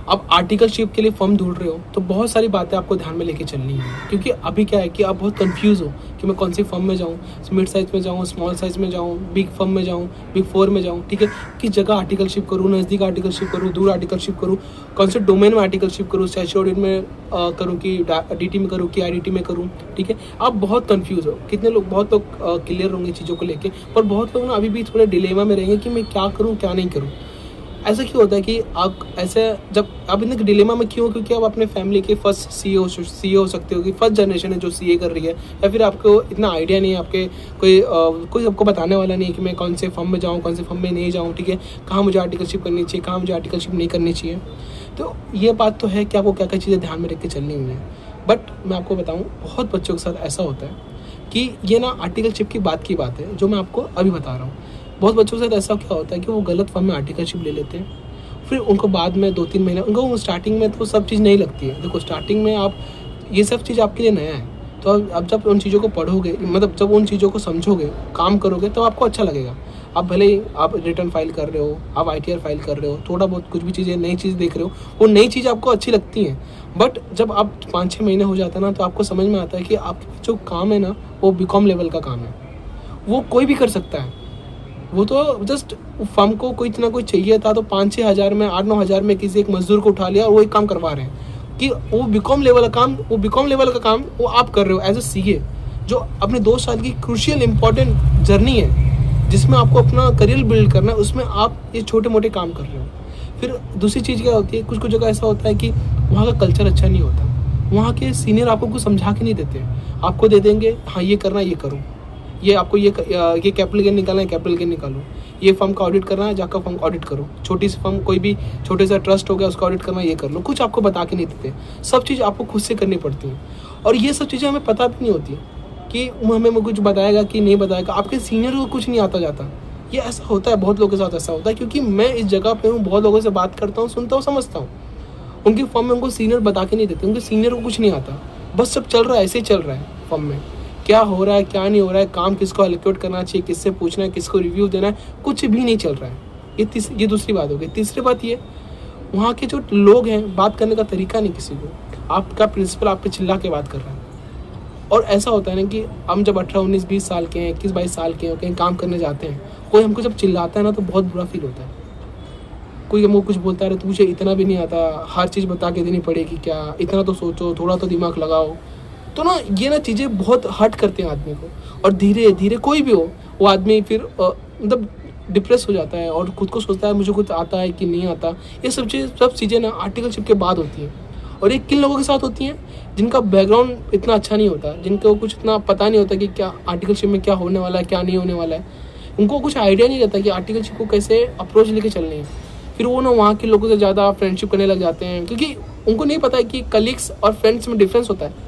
आप आर्टिकलशिप के लिए फर्म ढूंढ रहे हो तो बहुत सारी बातें आपको ध्यान में लेके चलनी है, क्योंकि अभी क्या है कि आप बहुत कंफ्यूज हो कि मैं कौन सी फर्म में जाऊँ, मिड साइज में जाऊँ, स्मॉल साइज में जाऊँ, बिग फर्म में जाऊँ, बिग फोर में जाऊँ, ठीक है, किस जगह आर्टिकलशिप करूँ, नज़दीक आर्टिकलशिप करूँ, दूर आर्टिकलशिप करूँ, कौन से डोमेन में आर्टिकलशिप करूँ, स्टैट्यूटरी ऑडिट में करूँ कि डीटी में करूँ कि आईडीटी में करूँ, ठीक है। आप बहुत कंफ्यूज हो, कितने लोग, बहुत लोग क्लियर होंगे चीज़ों को लेके, पर बहुत लोग ना अभी भी थोड़े डिलेमा में रहेंगे कि मैं क्या करूँ क्या नहीं करूँ। ऐसा क्यों होता है कि आप ऐसे, जब आप इतने डिलेमा में क्यों, क्योंकि आप अपने फैमिली के फर्स्ट सीईओ हो सकते हो कि फर्स्ट जनरेशन है जो सीए कर रही है, या फिर आपको इतना आइडिया नहीं है, आपके कोई आपको बताने वाला नहीं है कि मैं कौन से फर्म में जाऊँ, कौन से फर्म में नहीं जाऊँ, ठीक है, कहाँ मुझे आर्टिकलशिप करनी चाहिए, कहाँ मुझे आर्टिकलशिप नहीं करनी चाहिए। तो ये बात तो है कि आपको क्या क्या चीज़ें ध्यान में रख के चलनी हुई है। बट मैं आपको बताऊँ, बहुत बच्चों के साथ ऐसा होता है कि ये ना आर्टिकलशिप की बात है जो मैं आपको अभी बता रहा हूँ। बहुत बच्चों के साथ ऐसा क्या होता है कि वो गलत फॉर्म में आर्टिकलशिप ले लेते हैं, फिर उनको बाद में 2-3 महीने, उनको स्टार्टिंग में तो सब चीज़ नहीं लगती है। देखो स्टार्टिंग में आप, ये सब चीज़ आपके लिए नया है, तो अब जब उन चीज़ों को पढ़ोगे, मतलब जब उन चीज़ों को समझोगे, काम करोगे, तो आपको अच्छा लगेगा। आप भले ही आप रिटर्न फाइल कर रहे हो, आप आईटीआर फाइल कर रहे हो, थोड़ा बहुत कुछ भी चीज़ें, नई चीज़ देख रहे हो, वो नई चीज़ आपको अच्छी लगती हैं। बट जब आप 5-6 महीने हो जाता है ना, तो आपको समझ में आता है कि आपके जो काम है ना, वो बीकॉम लेवल का काम है, वो कोई भी कर सकता है। वो तो जस्ट फर्म को कोई इतना कोई चाहिए था, तो 5-6 हज़ार में, 8-9 हज़ार में किसी एक मजदूर को उठा लिया और वो एक काम करवा रहे हैं कि वो बीकॉम लेवल का काम वो आप कर रहे हो एज अ सीए, जो अपने 2 साल की क्रूशियल इंपॉर्टेंट जर्नी है, जिसमें आपको अपना करियर बिल्ड करना है, उसमें आप ये छोटे मोटे काम कर रहे हो। फिर दूसरी चीज़ क्या होती है, कुछ कुछ जगह ऐसा होता है कि वहाँ का कल्चर अच्छा नहीं होता, वहाँ के सीनियर आपको कुछ समझा के नहीं देते, आपको दे देंगे हाँ ये करना, ये करो, ये आपको ये कैपिटल गेन निकालना है, कैपिटल गेन निकालो, ये फर्म का ऑडिट करना है, जाकर फर्म का ऑडिट करो, छोटी सी फर्म, कोई भी छोटे सा ट्रस्ट हो गया, उसका ऑडिट करना, ये कर लो। कुछ आपको बता के नहीं देते, सब चीज़ आपको खुद से करनी पड़ती है, और ये सब चीज़ें हमें पता भी नहीं होती कि हमें कुछ बताएगा कि नहीं बताएगा, आपके सीनियर को कुछ नहीं आता जाता। ये ऐसा होता है, बहुत लोगों के साथ ऐसा होता है, क्योंकि मैं इस जगह पे हूँ, बहुत लोगों से बात करता हूँ, सुनता हूँ, समझता हूँ। उनकी फर्म में उनको सीनियर बता के नहीं देते, उनके सीनियर को कुछ नहीं आता, बस सब चल रहा है, ऐसे ही चल रहा है फर्म में, क्या हो रहा है क्या नहीं हो रहा है, काम किसको एलोकेट करना चाहिए, किससे पूछना है, किसको रिव्यू देना है, कुछ भी नहीं चल रहा है। ये दूसरी बात हो गई। तीसरी बात ये, वहाँ के जो लोग हैं, बात करने का तरीका नहीं किसी को, आपका प्रिंसिपल आप पे चिल्ला के बात कर रहा है। और ऐसा होता है ना कि हम जब 18-19-20 साल के हैं, 21-22 साल के हैं, कहीं काम करने जाते हैं, कोई हमको जब चिल्लाता है ना, तो बहुत बुरा फील होता है। कोई हमको कुछ बोलता है, तुझे इतना भी नहीं आता, हर चीज़ बता के देनी पड़ेगी क्या, इतना तो सोचो, थोड़ा तो दिमाग लगाओ। तो ना ये ना चीज़ें बहुत हर्ट करते हैं आदमी को, और धीरे धीरे कोई भी हो, वो आदमी फिर मतलब डिप्रेस हो जाता है और खुद को सोचता है मुझे कुछ आता है कि नहीं आता। ये सब चीज़ें ना आर्टिकलशिप के बाद होती हैं, और ये किन लोगों के साथ होती हैं, जिनका बैकग्राउंड इतना अच्छा नहीं होता, जिनको कुछ इतना पता नहीं होता कि क्या आर्टिकलशिप में क्या होने वाला है, क्या नहीं होने वाला है। उनको कुछ आइडिया नहीं रहता कि आर्टिकलशिप को कैसे अप्रोच लेके चलनी है। फिर वो ना वहाँ के लोगों से ज़्यादा फ्रेंडशिप करने लग जाते हैं, क्योंकि उनको नहीं पता है कि कलीग्स और फ्रेंड्स में डिफरेंस होता है।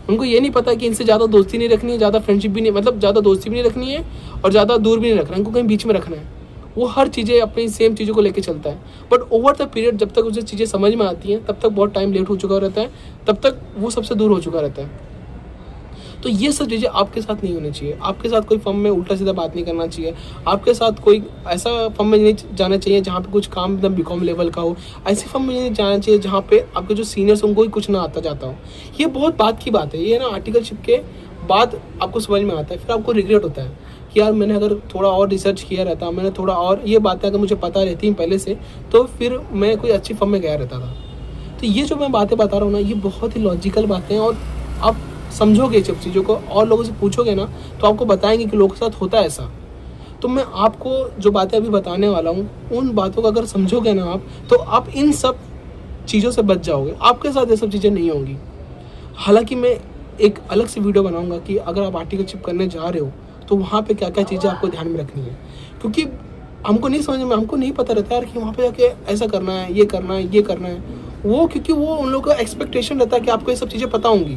उनको ये नहीं पता कि इनसे ज़्यादा दोस्ती नहीं रखनी है, ज़्यादा फ्रेंडशिप भी नहीं, मतलब ज़्यादा दोस्ती भी नहीं रखनी है और ज़्यादा दूर भी नहीं रखना है, इनको कहीं बीच में रखना है। वो हर चीज़ें अपनी सेम चीज़ों को लेके चलता है, बट ओवर द पीरियड जब तक उसे चीज़ें समझ में आती हैं, तब तक बहुत टाइम लेट हो चुका रहता है, तब तक वो सबसे दूर हो चुका रहता है। तो ये सब चीज़ें आपके साथ नहीं होनी चाहिए। आपके साथ कोई फर्म में उल्टा सीधा बात नहीं करना चाहिए। आपके साथ कोई ऐसा फर्म में नहीं जाना चाहिए जहाँ पे कुछ काम एकदम बीकॉम लेवल का हो। ऐसी फर्म में नहीं जाना चाहिए जहाँ पे आपके जो सीनियर्स उनको ही कुछ ना आता जाता हो। ये बहुत बात की बात है। ये ना आर्टिकलशिप के बाद आपको समझ में आता है, फिर आपको रिग्रेट होता है कि यार मैंने अगर थोड़ा और रिसर्च किया रहता, मैंने थोड़ा और ये बातें अगर मुझे पता रहती पहले से, तो फिर मैं कोई अच्छी फर्म में गया रहता था। तो ये जो मैं बातें बता रहा हूँ ना, ये बहुत ही लॉजिकल बातें हैं, और आप समझोगे जब चीज़ों को और लोगों से पूछोगे ना, तो आपको बताएंगे कि लोगों के साथ होता है ऐसा। तो मैं आपको जो बातें अभी बताने वाला हूँ, उन बातों को अगर समझोगे ना आप, तो आप इन सब चीज़ों से बच जाओगे। आपके साथ ये सब चीज़ें नहीं होंगी। हालांकि मैं एक अलग से वीडियो बनाऊंगा कि अगर आप आर्टिकलशिप करने जा रहे हो तो वहाँ पे क्या क्या चीज़ें आपको ध्यान में रखनी है, क्योंकि हमको नहीं समझ में, हमको नहीं पता रहता यार कि वहाँ पे जाके ऐसा करना है, ये करना है, ये करना है, वो क्योंकि वो उन लोगों का एक्सपेक्टेशन रहता है कि आपको ये सब चीज़ें पता होंगी,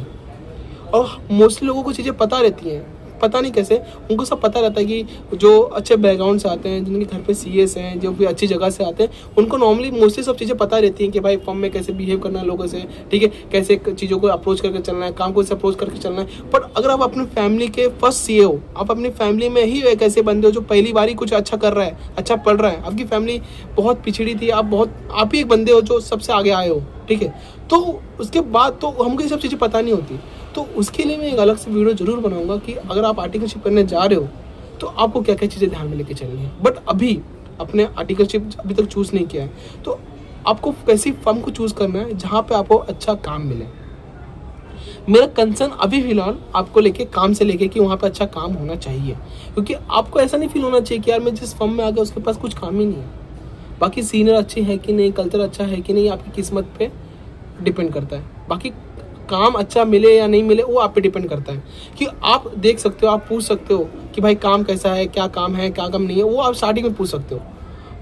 और मोस्टली लोगों को चीज़ें पता रहती हैं पता नहीं कैसे उनको सब पता रहता है कि जो अच्छे बैकग्राउंड से आते हैं, जिनके घर पे सीएस हैं, जो भी अच्छी जगह से आते हैं, उनको नॉर्मली मोस्टली सब चीज़ें पता रहती हैं कि भाई फर्म में कैसे बिहेव करना है लोगों से, ठीक है, कैसे चीज़ों को अप्रोच करके चलना है, काम को ऐसे अप्रोच करके चलना है। बट अगर आप अपनी फैमिली के फर्स्ट सीए हो, आप अपनी फैमिली में ही एक ऐसे बंदे हो जो पहली बार ही कुछ अच्छा कर रहा है, अच्छा पढ़ रहा है, आपकी फैमिली बहुत पिछड़ी थी, आप ही एक बंदे हो जो सबसे आगे आए हो, ठीक है, तो उसके बाद तो हमको ये सब चीज़ें पता नहीं होती। तो उसके लिए मैं एक अलग से वीडियो ज़रूर बनाऊंगा कि अगर आप आर्टिकलशिप करने जा रहे हो तो आपको क्या क्या चीज़ें ध्यान में लेके चलनी है। बट अभी अपने आर्टिकलशिप अभी तक चूज़ नहीं किया है, तो आपको कैसी फर्म को चूज़ करना है जहाँ पे आपको अच्छा काम मिले। मेरा कंसर्न अभी फिलहाल आपको लेके काम से लेके कि वहाँ पे अच्छा काम होना चाहिए, क्योंकि आपको ऐसा नहीं फील होना चाहिए कि यार मैं जिस फर्म में आ गया उसके पास कुछ काम ही नहीं है। बाकी सीनियर अच्छे हैं कि नहीं, कल्चर अच्छा है कि नहीं, आपकी किस्मत पे डिपेंड करता है। बाकी काम अच्छा मिले या नहीं मिले वो आप पे डिपेंड करता है, कि आप देख सकते हो, आप पूछ सकते हो कि भाई काम कैसा है, क्या काम है, क्या काम नहीं है, वो आप स्टार्टिंग में पूछ सकते हो।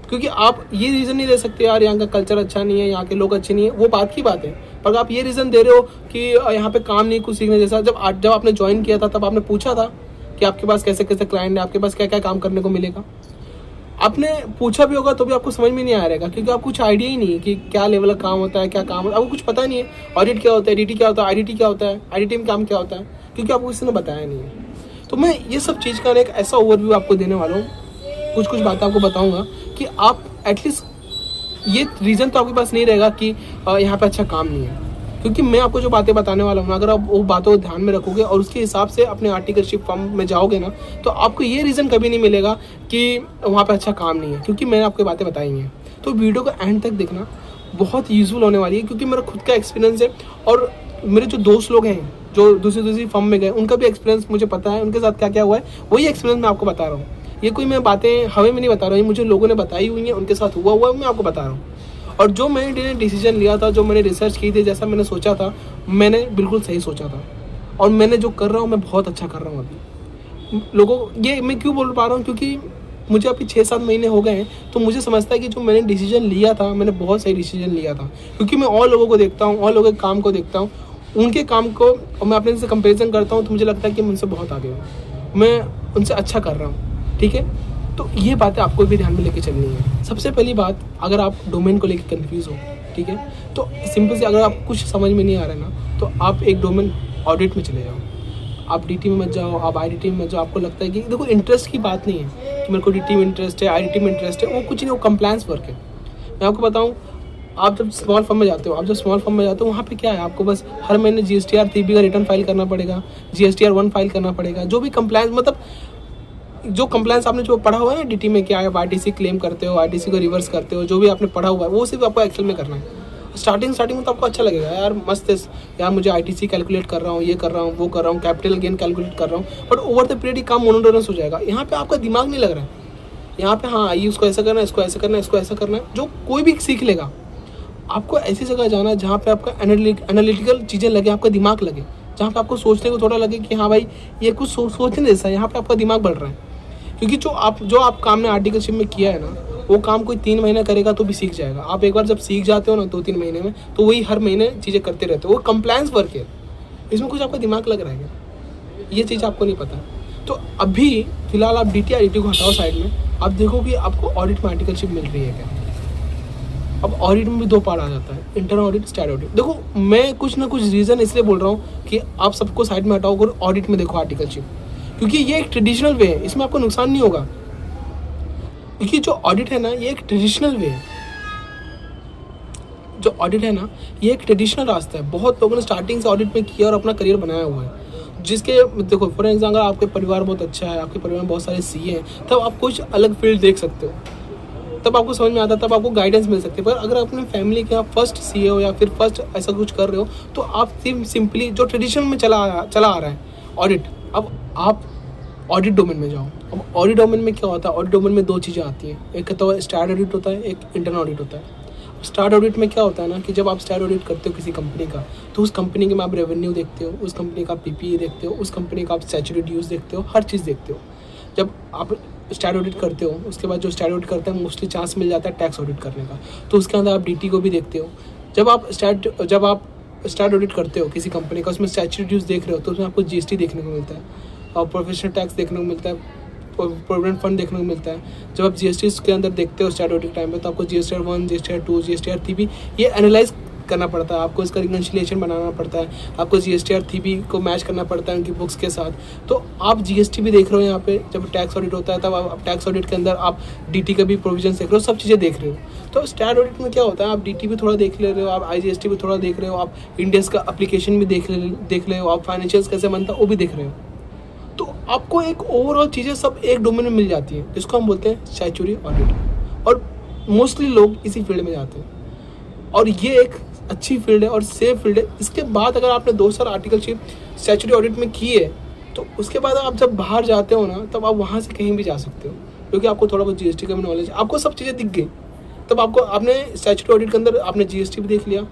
क्योंकि आप ये रीज़न नहीं दे सकते यार यहाँ का कल्चर अच्छा नहीं है, यहाँ के लोग अच्छे नहीं है, वो बात की बात है। पर आप ये रीज़न दे रहे हो कि यहाँ पे काम नहीं, कुछ सीखने जैसा। जब आपने ज्वाइन किया था तब आपने पूछा था कि आपके पास कैसे कैसे क्लाइंट है, आपके पास क्या क्या काम करने को मिलेगा। आपने पूछा भी होगा तो भी आपको समझ में नहीं आ रहेगा, क्योंकि आपको कुछ आइडिया ही नहीं है कि क्या लेवल का काम होता है, क्या काम होता है, आपको कुछ पता नहीं है। ऑडिट क्या होता है, एडीटी क्या होता है, आईडीटी क्या होता है, आईडीटी में काम क्या होता है, क्योंकि आपको किसी ने बताया नहीं है। तो मैं ये सब चीज़ का एक ऐसा ओवरव्यू आपको देने वाला हूँ, कुछ कुछ बातें आपको बताऊँगा कि आप एटलीस्ट ये रीज़न तो आपके पास नहीं रहेगा कि यहाँ पे अच्छा काम नहीं है। क्योंकि मैं आपको जो बातें बताने वाला हूँ ना, अगर आप वो बातों को ध्यान में रखोगे और उसके हिसाब से अपने आर्टिकलशिप फर्म में जाओगे ना, तो आपको ये रीज़न कभी नहीं मिलेगा कि वहाँ पे अच्छा काम नहीं है, क्योंकि मैंने आपको बातें बताई हैं। तो वीडियो को एंड तक देखना, बहुत यूजफुल होने वाली है, क्योंकि मेरा खुद का एक्सपीरियंस है और मेरे जो दोस्त लोग हैं जो दूसरी फर्म में गए, उनका भी एक्सपीरियंस मुझे पता है, उनके साथ क्या क्या हुआ है, वही एक्सपीरियंस मैं आपको बता रहा हूँ। ये कोई मैं बातें हमें में नहीं बता रहा हूँ, मुझे लोगों ने बताई हुई है, उनके साथ हुआ मैं आपको बता रहा हूँ। और जो मैंने डिसीजन लिया था, जो मैंने रिसर्च की थी, जैसा मैंने सोचा था, मैंने बिल्कुल सही सोचा था। और मैंने जो कर रहा हूँ मैं बहुत अच्छा कर रहा हूँ अभी। लोगों ये मैं क्यों बोल पा रहा हूँ, क्योंकि मुझे अभी 6-7 महीने हो गए हैं, तो मुझे समझता है कि जो मैंने डिसीजन लिया था, मैंने बहुत सही डिसीजन लिया था। क्योंकि मैं और लोगों को देखता हूँ, और लोगों के काम को देखता हूँ, उनके काम को और मैं अपने से कंपेरिजन करता हूँ, तो मुझे लगता है कि मैं उनसे बहुत आगे हूँ, मैं उनसे अच्छा कर रहा हूँ, ठीक है। तो ये बातें आपको भी ध्यान में लेके चलनी है। सबसे पहली बात, अगर आप डोमेन को लेकर कंफ्यूज हो, ठीक है, तो सिंपल से अगर आप कुछ समझ में नहीं आ रहा है ना, तो आप एक डोमेन ऑडिट में चले जाओ। आप डीटी में मत जाओ, आप आईडीटी में मत जाओ। आपको लगता है कि देखो इंटरेस्ट की बात नहीं है कि मेरे को डीटी में इंटरेस्ट है, आईडीटी में इंटरेस्ट है, वो कुछ नहीं, वो कंप्लायंस वर्क है। मैं आपको बताऊँ, आप जब स्मॉल फर्म में जाते हो, वहाँ पे क्या है, आपको बस हर महीने GSTR 3B का रिटर्न फाइल करना पड़ेगा, GSTR 1 फाइल करना पड़ेगा। जो भी कंप्लायंस, मतलब जो कंप्लायंस आपने जो पढ़ा हुआ है ना डीटी में, क्या आप आरटीसी क्लेम करते हो, आरटीसी को रिवर्स करते हो, जो भी आपने पढ़ा हुआ है वो सिर्फ आपको एक्सेल में करना है। स्टार्टिंग में तो आपको अच्छा लगेगा, यार मस्त है यार, मुझे आईटीसी कैलकुलेट कर रहा हूँ, ये कर रहा हूँ, वो कर रहा हूँ, कैपिटल गेन कैलकुलेट कर रहा हूँ। बट ओवर द पीरियड काम मोनोटोनस हो जाएगा। यहाँ पे आपका दिमाग नहीं लग रहा है, यहाँ पे हाँ ये उसको ऐसा करना है, इसको ऐसा करना है, इसको ऐसा करना है, जो कोई भी सीख लेगा। आपको ऐसी जगह जाना है जहाँ पे आपका एनालिटिकल चीज़ें लगे, आपका दिमाग लगे, जहाँ पे आपको सोचने को थोड़ा लगे कि हाँ भाई ये कुछ सोचने जैसा है, यहाँ पे आपका दिमाग बढ़ रहा है। क्योंकि जो आप काम ने आर्टिकलशिप में किया है ना, वो काम कोई 3 महीने करेगा तो भी सीख जाएगा। आप एक बार जब सीख जाते हो ना 2-3 महीने में, तो वही हर महीने चीज़ें करते रहते हो। वो कंप्लायंस वर्क है, इसमें कुछ आपका दिमाग लग रहा है, ये चीज़ आपको नहीं पता। तो अभी फिलहाल आप डीटी आईडीटी को हटाओ साइड में, आप देखो कि आपको ऑडिट में आर्टिकलशिप मिल रही है क्या। अब ऑडिट में भी 2 पार्ट आ जाता है, इंटरनल ऑडिट, स्टैट ऑडिट। देखो मैं कुछ ना कुछ रीज़न इसलिए बोल रहा हूँ कि आप सबको साइड में हटाओ और ऑडिट में देखो आर्टिकलशिप, क्योंकि ये एक ट्रेडिशनल वे है, इसमें आपको नुकसान नहीं होगा। क्योंकि जो ऑडिट है ना, ये एक ट्रेडिशनल वे है। जो ऑडिट है ना, ये एक ट्रेडिशनल रास्ता है। बहुत लोगों ने स्टार्टिंग से ऑडिट में किया और अपना करियर बनाया हुआ है। जिसके देखो फॉर एग्जाम्पल, अगर आपके परिवार बहुत अच्छा है, आपके परिवार में बहुत सारे सीए हैं, तब आप कुछ अलग फील्ड देख सकते हो, तब आपको समझ में आता है, तब आपको गाइडेंस मिल सकती है। पर अगर अपने फैमिली के आप फर्स्ट सीए हो या फिर फर्स्ट ऐसा कुछ कर रहे हो, तो आप सिंपली जो ट्रेडिशन में चला आ रहा है ऑडिट, अब आप ऑडिट डोमेन में जाओ। अब ऑडिट डोमेन में क्या होता है, ऑडिट डोमेन में 2 चीज़ें आती हैं, एक तो स्टैट ऑडिट होता है, एक इंटरनल ऑडिट होता है। स्टार्ट ऑडिट में क्या होता है ना, कि जब आप स्टार्ट ऑडिट करते हो किसी कंपनी का, तो उस कंपनी के में आप रेवेन्यू देखते हो, उस कंपनी का पीपीई देखते हो, उस कंपनी का आप स्टैट्यूटरी ड्यूज देखते हो, हर चीज़ देखते हो। जब आप स्टार्ट ऑडिट करते हो, उसके बाद जो स्टार्ट ऑडिट करते हैं मोस्टली चांस मिल जाता है टैक्स ऑडिट करने का, तो उसके अंदर आप डीटी को भी देखते हो। जब आप स्टार्ट ऑडिट करते हो किसी कंपनी का, उसमें स्टैट्यूटरी ड्यूज देख रहे हो, तो उसमें आपको जीएसटी देखने को मिलता है। और प्रोफेशनल टैक्स देखने को मिलता है, प्रोविडेंट फंड देखने को मिलता है। जब आप जीएसटी के अंदर देखते हो स्टैट ऑडिट टाइम पे, तो आपको जीएसटीआर 1, जीएसटीआर 2, जीएसटीआर 3 ये एनालाइज करना पड़ता है, आपको इसका रिकन्सिलिएशन बनाना पड़ता है, आपको जीएसटीआर 3 को मैच करना पड़ता है उनकी बुक्स के साथ। तो आप जीएसटी भी देख रहे हो यहाँ पे, जब टैक्स ऑडिट होता है तब आप टैक्स ऑडिट के अंदर आप डीटी का भी प्रोविजन देख रहे हो, सब चीज़ें देख रहे हो। तो स्टैट ऑडिट में क्या होता है, आप डीटी भी थोड़ा देख ले रहे हो, आप आईजीएसटी भी थोड़ा देख रहे हो, आप इंडियस का एप्लीकेशन भी देख रहे हो, आप फाइनेंशियल्स कैसे बनता है वो भी देख रहे हो। तो आपको एक ओवरऑल चीज़ें सब एक डोमेन में मिल जाती हैं, जिसको हम बोलते हैं स्टैट्यूटरी ऑडिट। और मोस्टली लोग इसी फील्ड में जाते हैं और ये एक अच्छी फील्ड है और सेफ फील्ड है। इसके बाद अगर आपने 2 साल आर्टिकलशिप स्टैट्यूटरी ऑडिट में की है, तो उसके बाद आप जब बाहर जाते हो ना, तब आप वहाँ से कहीं भी जा सकते हो, क्योंकि आपको थोड़ा बहुत जीएसटी का भी नॉलेज, आपको सब चीज़ें दिख गई। तब आपको आपने स्टैट्यूटरी ऑडिट के अंदर आपने जीएसटी भी देख लिया,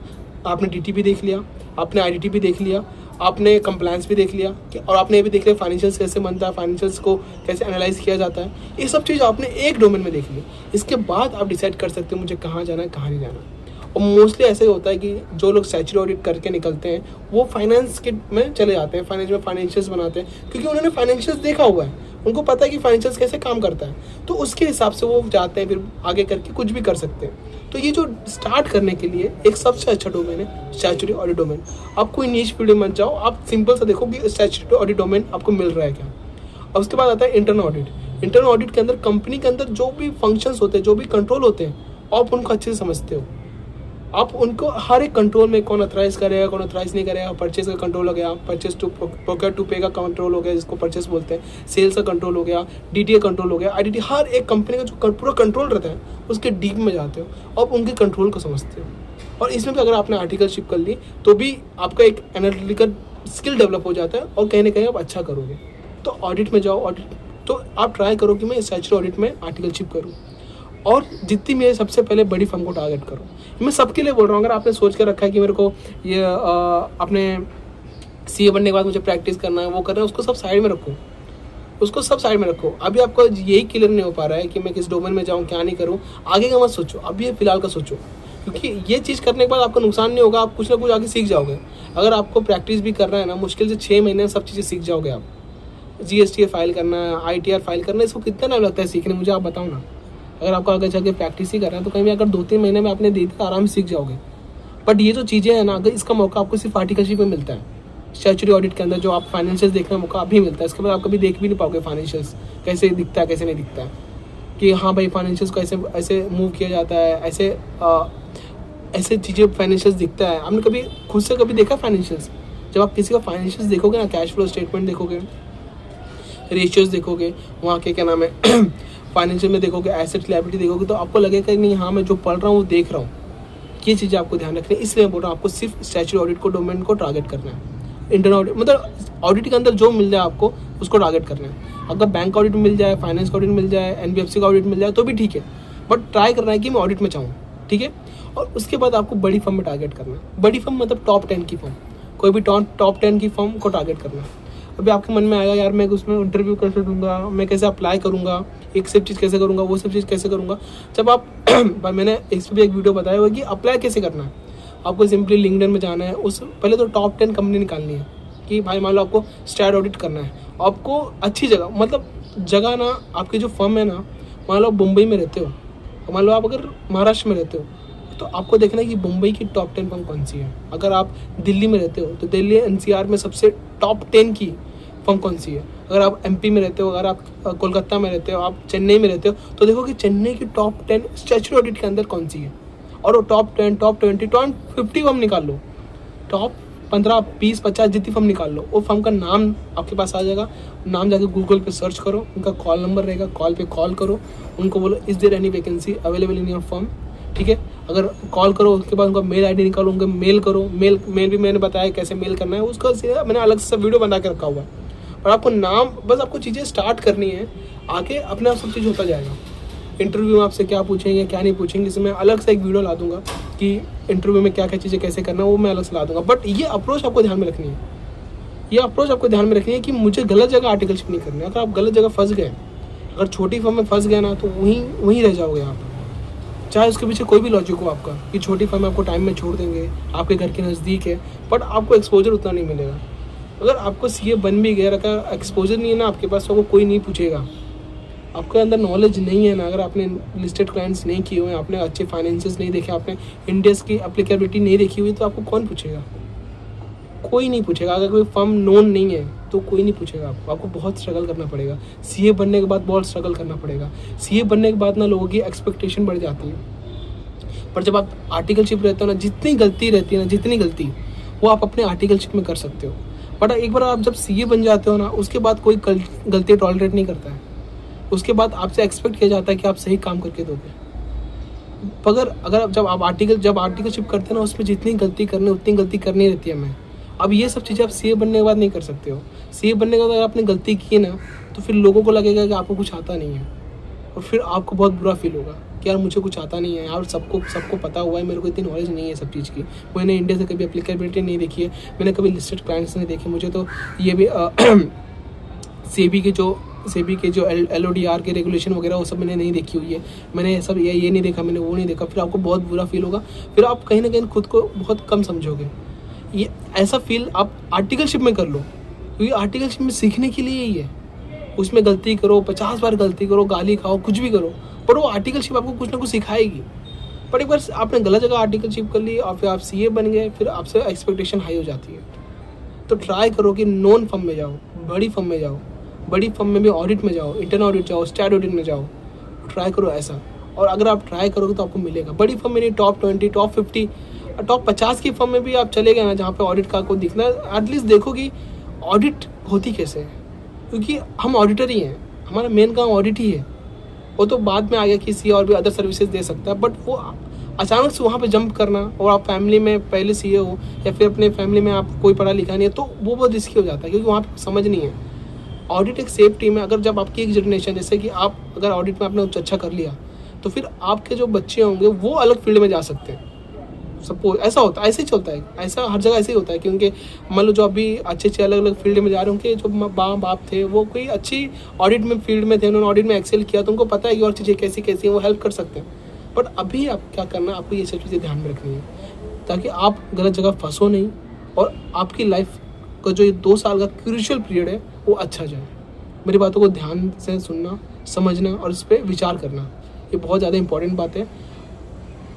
आपने डीटी भी देख लिया, आपने आईडीटी भी देख लिया, आपने कंप्लायंस भी देख लिया, और आपने ये भी देख लिया फाइनेंशियल्स कैसे बनता है, फाइनेंशियल्स को कैसे एनालाइज किया जाता है। ये सब चीज़ आपने एक डोमेन में देख ली। इसके बाद आप डिसाइड कर सकते हो मुझे कहाँ जाना है, कहाँ नहीं जाना। और मोस्टली ऐसे ही होता है कि जो लोग स्टैट्यूटरी ऑडिट करके निकलते हैं वो फाइनेंस के में चले जाते हैं, फाइनेंस में फाइनेंशियल्स बनाते हैं, क्योंकि उन्होंने फाइनेंशियल्स देखा हुआ है, उनको पता है कि फाइनेंशियल्स कैसे काम करता है, तो उसके हिसाब से वो जाते हैं, फिर आगे करके कुछ भी कर सकते हैं। तो ये जो स्टार्ट करने के लिए एक सबसे अच्छा डोमेन है स्टैट्यूटरी ऑडिट डोमेन। आप कोई नीच फील्ड में मत जाओ, आप सिंपल सा देखो कि स्टैट्यूटरी ऑडिट डोमेन आपको मिल रहा है क्या। और उसके बाद आता है इंटरनल ऑडिट। इंटरनल ऑडिट के अंदर कंपनी के अंदर जो भी फंक्शंस होते हैं, जो भी कंट्रोल होते हैं, आप उनको अच्छे से समझते हो। आप उनको हर एक कंट्रोल में कौन अथराइज करेगा, कौन अथराइज नहीं करेगा, परचेज का कंट्रोल हो गया, परचेज टू प्रोक्योर टू पे का कंट्रोल हो गया जिसको परचेज बोलते हैं, सेल्स का कंट्रोल हो गया, डीटीए कंट्रोल हो गया, आईडीटी, हर एक कंपनी का जो पूरा कंट्रोल रहता है उसके डीप में जाते हो, आप उनके कंट्रोल को समझते हो। और इसमें भी अगर आपने आर्टिकलशिप कर ली तो भी आपका एक एनालिटिकल स्किल डेवलप हो जाता है और कहीं ना कहीं आप अच्छा करोगे। तो ऑडिट में जाओ, ऑडिट तो आप ट्राई करो कि मैं स्टैट्यूटरी ऑडिट में आर्टिकलशिप करूँ, और जितनी मेरे सबसे पहले बड़ी फर्म को टारगेट करो। मैं सबके लिए बोल रहा हूँ, अगर आपने सोच के रखा है कि मेरे को ये अपने सीए बनने के बाद मुझे प्रैक्टिस करना है, वो करना है, उसको सब साइड में रखो, उसको सब साइड में रखो। अभी आपको यही क्लियर नहीं हो पा रहा है कि मैं किस डोमेन में जाऊँ, क्या नहीं करूँ, आगे का मत सोचो, अभी ये फिलहाल का सोचो, क्योंकि ये चीज़ करने के बाद आपका नुकसान नहीं होगा, आप कुछ ना कुछ आगे सीख जाओगे। अगर आपको प्रैक्टिस भी करना है ना, मुश्किल से 6 महीने में सब चीज़ें सीख जाओगे आप। जीएसटी फाइल करना, आईटीआर फाइल करना, इसको कितना टाइम लगता है सीखने, मुझे आप बताओ ना। अगर आपको आगे जाके प्रैक्टिस ही करना है तो कहीं भी अगर 2-3 महीने में आपने दे दिया आराम से सीख जाओगे। बट ये जो चीज़ें हैं ना, अगर इसका मौका आपको सिर्फ आर्टिकलशिप में मिलता है, स्टैट्यूटरी ऑडिट के अंदर जो आप फाइनेंशियल्स देखने का मौका अभी मिलता है, इसके बाद आप कभी देख भी नहीं पाओगे फाइनेंशियल्स कैसे दिखता है, कैसे नहीं दिखता है, कि हाँ भाई फाइनेंशियल्स को ऐसे ऐसे मूव किया जाता है, ऐसे चीज़ें फाइनेंशियल्स दिखता है। आपने कभी खुद से कभी देखा फाइनेंशियल्स? जब आप किसी का फाइनेंशियल्स देखोगे ना, कैश फ्लो स्टेटमेंट देखोगे, रेशियोज देखोगे, वहाँ के क्या नाम है फाइनेंशियल में देखोगे, एसेट लायबिलिटी देखोगे, तो आपको लगेगा कि नहीं हाँ मैं जो पढ़ रहा हूँ वो देख रहा हूँ। ये चीज़ें आपको ध्यान रखनी है, इसलिए मैं बोल रहा हूँ आपको सिर्फ स्टैट्यूटरी ऑडिट को डोमेन को टारगेट करना है। इंटरनल ऑडिट मतलब ऑडिट के अंदर जो मिल जाए आपको उसको टारगेट करना है। अगर बैंक ऑडिट मिल जाए, फाइनेंस का ऑडिट मिल जाए, एनबीएफसी का ऑडिट मिल जाए तो भी ठीक है, बट ट्राई करना है कि मैं ऑडिट में चाहूँ, ठीक है। और उसके बाद आपको बड़ी फर्म में टारगेट करना है। बड़ी फर्म मतलब टॉप 10 की फर्म, कोई भी टॉप 10 की फर्म को टारगेट करना है। अभी आपके मन में आएगा यार मैं उसमें इंटरव्यू कैसे दूंगा, मैं कैसे अप्लाई करूंगा, एक सब चीज़ कैसे करूंगा, वो सब चीज़ कैसे करूंगा। जब आप मैंने इस पर भी एक वीडियो बताया हुआ कि अप्लाई कैसे करना है। आपको सिंपली लिंक्डइन में जाना है, उस पहले तो टॉप 10 कंपनी निकालनी है कि भाई मान लो आपको स्टैट ऑडिट करना है, आपको अच्छी जगह मतलब जगह ना, आपकी जो फर्म है ना, मान लो आप मुंबई में रहते हो, मान लो आप अगर महाराष्ट्र में रहते हो, तो आपको देखना है कि मुंबई की टॉप 10 फर्म कौन सी है। अगर आप दिल्ली में रहते हो तो दिल्ली एनसीआर में सबसे टॉप 10 की फर्म कौन सी है। अगर आप एमपी में रहते हो, अगर आप कोलकाता में रहते हो, आप चेन्नई में रहते हो, तो देखो कि चेन्नई की टॉप 10 स्टैट्यूटरी ऑडिट के अंदर कौन सी है। और वो टॉप 10, टॉप 20, टॉप 50 फर्म निकाल लो, टॉप 15, 20, 50 जितनी फर्म निकाल लो, वो फर्म का नाम आपके पास आ जाएगा। नाम जाके गूगल पे सर्च करो, उनका कॉल नंबर रहेगा, कॉल पे कॉल करो, उनको बोलो is there any vacancy available in your firm, ठीक है। अगर कॉल करो उसके बाद उनका मेल आईडी निकालो, उनका मेल करो, मेल भी मैंने बताया कैसे मेल करना है, उसका मैंने अलग से वीडियो बना के रखा हुआ है। पर आपको नाम, बस आपको चीज़ें स्टार्ट करनी है, आगे अपने आप सब चीज़ होता जाएगा। इंटरव्यू में आपसे क्या पूछेंगे क्या नहीं पूछेंगे, इसमें अलग से एक वीडियो ला दूंगा कि इंटरव्यू में क्या क्या चीज़ें कैसे करना है, वो मैं अलग से ला दूंगा। बट ये अप्रोच आपको ध्यान में रखनी है, ये अप्रोच आपको ध्यान में रखनी है कि मुझे गलत जगह आर्टिकलशिप नहीं करनी है। अगर आप गलत जगह फंस गए, अगर छोटी फर्म में फंस गए ना, तो वहीं रह जाओगे आप। चाहे उसके पीछे कोई भी लॉजिक हो आपका कि छोटी फर्म में आपको टाइम में छोड़ देंगे, आपके घर के नज़दीक है, बट आपको एक्सपोजर उतना नहीं मिलेगा। अगर आपको सीए बन भी गया, अगर एक्सपोजर नहीं है ना आपके पास, तो आपको कोई नहीं पूछेगा। आपके अंदर नॉलेज नहीं है ना, अगर आपने लिस्टेड क्लाइंट्स नहीं किए हुए, आपने अच्छे फाइनेंसेस नहीं देखे, आपने इंडेक्स की एप्लीकेबिलिटी नहीं देखी हुई, तो आपको कौन पूछेगा? कोई नहीं पूछेगा। अगर कोई फर्म नोन नहीं है तो कोई नहीं पूछेगा आपको बहुत स्ट्रगल करना पड़ेगा। सीए बनने के बाद बहुत स्ट्रगल करना पड़ेगा। सीए बनने के बाद ना लोगों की एक्सपेक्टेशन बढ़ जाती है, पर जब आप आर्टिकलशिप रहते हो ना, जितनी गलती रहती है ना, जितनी गलती वो आप अपने आर्टिकलशिप में कर सकते हो। बट एक बार आप जब सीए बन जाते हो ना, उसके बाद कोई गलती टॉलरेट नहीं करता है। उसके बाद आपसे एक्सपेक्ट किया जाता है कि आप सही काम करके दोगे। अगर जब आर्टिकलशिप करते हैं ना, उसमें जितनी गलती करनी उतनी गलती करनी रहती है हमें। अब ये सब चीज़ें आप सीए बनने के बाद नहीं कर सकते हो। सीए बनने के बाद अगर आपने गलती की ना, तो फिर लोगों को लगेगा कि आपको कुछ आता नहीं है, और फिर आपको बहुत बुरा फील होगा कि यार मुझे कुछ आता नहीं है यार, सबको पता हुआ है, मेरे को इतनी नॉलेज नहीं है सब चीज़ की। मैंने इंडिया से कभी एप्लीकेबिलिटी नहीं देखी है, मैंने कभी लिस्टेड क्लाइंट्स नहीं देखे, मुझे तो ये भी सेबी के जो LODR के रेगुलेशन वगैरह वो सब मैंने नहीं देखी हुई है, मैंने सब ये नहीं देखा, मैंने वो नहीं देखा। फिर आपको बहुत बुरा फील होगा, फिर आप कहीं ना कहीं खुद को बहुत कम समझोगे। ये ऐसा फील आप आर्टिकलशिप में कर लो, क्योंकि आर्टिकलशिप में सीखने के लिए ही है। उसमें गलती करो, 50 बार गलती करो, गाली खाओ, कुछ भी करो, पर वो आर्टिकलशिप आपको कुछ ना कुछ सिखाएगी। पर एक बार आपने गलत जगह आर्टिकलशिप कर ली और फिर आप सीए बन गए, फिर आपसे एक्सपेक्टेशन हाई हो जाती है। तो ट्राई करो कि नॉन फर्म में जाओ, बड़ी फर्म में जाओ, बड़ी फर्म में भी ऑडिट में जाओ, इंटरनल ऑडिट जाओ, स्टैट ऑडिट में जाओ, ट्राई करो ऐसा। और अगर आप ट्राई करोगे तो आपको मिलेगा। बड़ी फर्म में नहीं, टॉप 20, टॉप 50, टॉप 50 की फर्म में भी आप चले गए ना, जहाँ पे ऑडिट का आपको दिखना है, एटलीस्ट देखो कि ऑडिट होती कैसे है, क्योंकि हम ऑडिटर ही हैं, हमारा मेन काम ऑडिट ही है। वो तो बाद में आ गया कि सीए और भी अदर सर्विसेज दे सकता है, बट वो अचानक से वहाँ पे जंप करना, और आप फैमिली में पहले सीए हो या फिर अपने फैमिली में आप कोई पढ़ा लिखा नहीं है, तो वो बहुत रिस्की हो जाता है, क्योंकि वहाँ पे समझ नहीं है। ऑडिट एक सेफ टीम है। अगर जब आपकी एक जनरेशन, जैसे कि आप अगर ऑडिट में आपने कुछ अच्छा कर लिया, तो फिर आपके जो बच्चे होंगे वो अलग फील्ड में जा सकते हैं। सपोज ऐसा होता है, ऐसे ही चलता है, ऐसा हर जगह ऐसे ही होता है, क्योंकि मान लो जो अभी अच्छे अलग अलग फील्ड में जा रहे होंगे, जो बाप थे वो कोई अच्छी ऑडिट में फील्ड में थे, उन्होंने ऑडिट में एक्सेल किया, तो उनको पता है कि और चीज़ें कैसी कैसी हैं, वो हेल्प कर सकते हैं। बट अभी आप क्या करना है, आपको ये सब चीज़ें ध्यान में रखनी है, ताकि आप गलत जगह फंसो नहीं, और आपकी लाइफ का जो ये 2 साल का क्रूशियल पीरियड है वो अच्छा जाए। मेरी बातों को ध्यान से सुनना, समझना और इस पर विचार करना, ये बहुत ज़्यादा इंपॉर्टेंट बात है।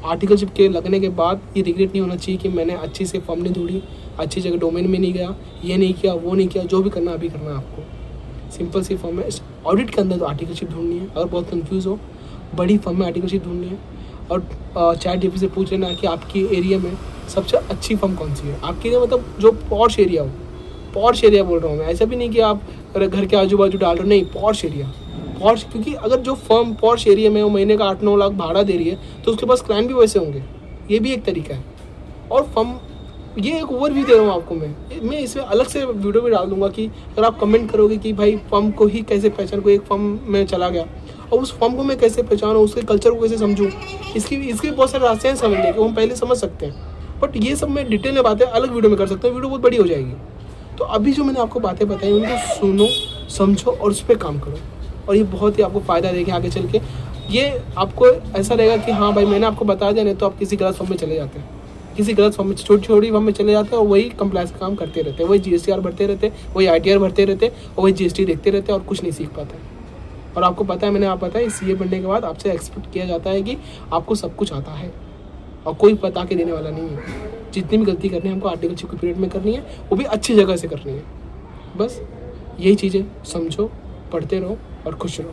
आर्टिकलशिप के लगने के बाद ये रिग्रेट नहीं होना चाहिए कि मैंने अच्छी से फर्म नहीं ढूंढी, अच्छी जगह डोमेन में नहीं गया, ये नहीं किया, वो नहीं किया। जो भी करना अभी करना है आपको। सिंपल सी फर्म है, ऑडिट के अंदर तो आर्टिकलशिप ढूंढनी है। अगर बहुत कंफ्यूज हो, बड़ी फर्म में आर्टिकलशिप ढूंढनी है, और ChatGPT से पूछ लेना कि आपकी एरिया में सबसे अच्छी फर्म कौन सी है। आपके एरिया मतलब जो पॉश एरिया हो, पॉश एरिया बोल रहा हूँ मैं, ऐसा भी नहीं कि आप घर के आजू बाजू डाल रहे हो, नहीं, पॉश एरिया। पॉश, क्योंकि अगर जो फर्म पॉश एरिया में वो महीने का 8-9 लाख भाड़ा दे रही है, तो उसके पास क्लाइंट भी वैसे होंगे। ये भी एक तरीका है। और फर्म, ये एक ओवरव्यू दे रहा हूँ आपको मैं इसमें अलग से वीडियो भी डाल दूंगा कि अगर आप कमेंट करोगे कि भाई फर्म को ही कैसे पहचान, कोई एक फर्म में चला गया और उस फर्म को मैं कैसे पहचानूँ, उसके कल्चर को कैसे समझूँ, इसके बहुत सारे रास्ते हैं समझने के, हम पहले समझ सकते हैं। बट ये सब मैं डिटेल में बातें अलग वीडियो में कर सकता हूँ, वीडियो बहुत बड़ी हो जाएगी। तो अभी जो मैंने आपको बातें बताई उनको सुनो, समझो और उस पर काम करो, और ये बहुत ही आपको फ़ायदा देगा आगे चल के। ये आपको ऐसा रहेगा कि हाँ भाई मैंने आपको बता दिया, नहीं तो आप किसी गलत फॉर्म में चले जाते हैं, किसी गलत फॉर्म में, छोटी फॉर्म में चले जाते हैं, और वही कंप्लायंस का काम करते रहते हैं, वही GSTR भरते रहते हैं, वही ITR भरते रहते हैं, और वही GST देखते रहते हैं, और कुछ नहीं सीख पाते। और आपको पता है, मैंने आप बताया, CA बनने के बाद आपसे एक्सपेक्ट किया जाता है कि आपको सब कुछ आता है, और कोई बता के देने वाला नहीं है। जितनी भी गलती करनी है हमको आर्टिकलशिप के पीरियड में करनी है, वो भी अच्छी जगह से करनी है। बस यही चीज़ें समझो, पढ़ते रहो और खुश रहो।